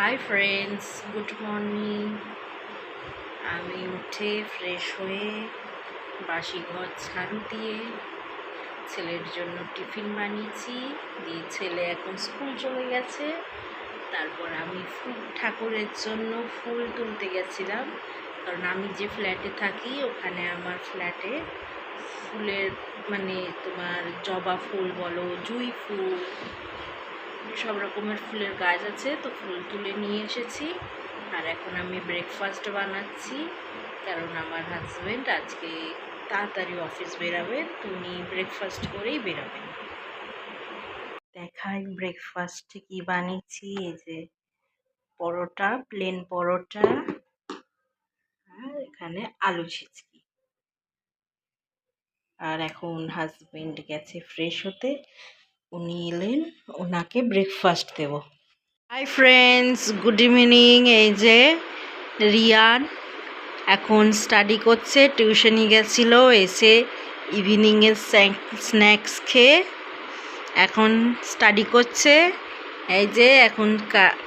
High friends, good morning. আমি উঠে fresh হয়ে বাসি ঘর ঝাড়ু দিয়ে ছেলের জন্য টিফিন বানিয়েছি, দিয়ে ছেলে এখন স্কুল চলে গেছে। তারপর আমি ঠাকুরের জন্য ফুল তুলতে গেছিলাম, কারণ আমি যে ফ্ল্যাটে থাকি ওখানে আমার ফ্ল্যাটে ফুলের তোমার জবা ফুল বলো, জুঁই ফুল, সব রকমের ফুলের গাছ আছে। তো ফুল তুলে নিয়ে এসেছি, আর এখন আমি ব্রেকফাস্ট বানাচ্ছি, কারণ আমার হাজব্যান্ড আজকে তাড়াতাড়ি অফিস বেরাবেন, তো উনি ব্রেকফাস্ট করেই বেরাবেন। দেখাই ব্রেকফাস্টে কি বানিয়েছি। এই যে পরোটা, প্লেন পরোটা, আর এখানে আলু ছিচকি। আর এখন হাজব্যান্ড গেছে ফ্রেশ হতে, উনি এলেন, ওনাকে ব্রেকফাস্ট দেব। Hi friends, good evening. এই যে রিয়ান এখন স্টাডি করছে, টিউশনি গেছিল, এসে ইভিনিংয়ের স্ন্যাক্স খেয়ে এখন স্টাডি করছে। এই যে এখন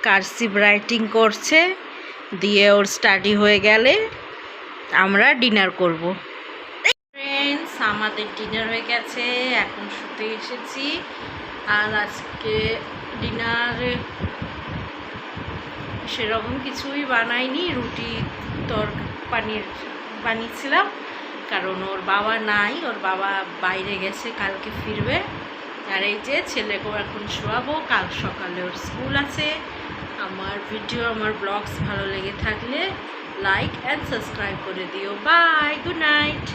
কার্সিভ রাইটিং করছে, দিয়ে ওর স্টাডি হয়ে গেলে আমরা ডিনার করব। ফ্রেন্ডস, আমাদের ডিনার হয়ে গেছে, এখন শুতে এসেছি। আর আজকে ডিনারে সেরকম কিছুই বানাইনি, রুটি পানির বানিয়েছিলাম, কারণ ওর বাবা নাই, ওর বাবা বাইরে গেছে, কালকে ফিরবে। আর এই যে ছেলেকেও এখন শোয়াবো, কাল সকালে ওর স্কুল আছে। আমার ভিডিও, আমার ব্লগস ভালো লেগে থাকলে লাইক অ্যান্ড সাবস্ক্রাইব করে দিও। Bye, good night.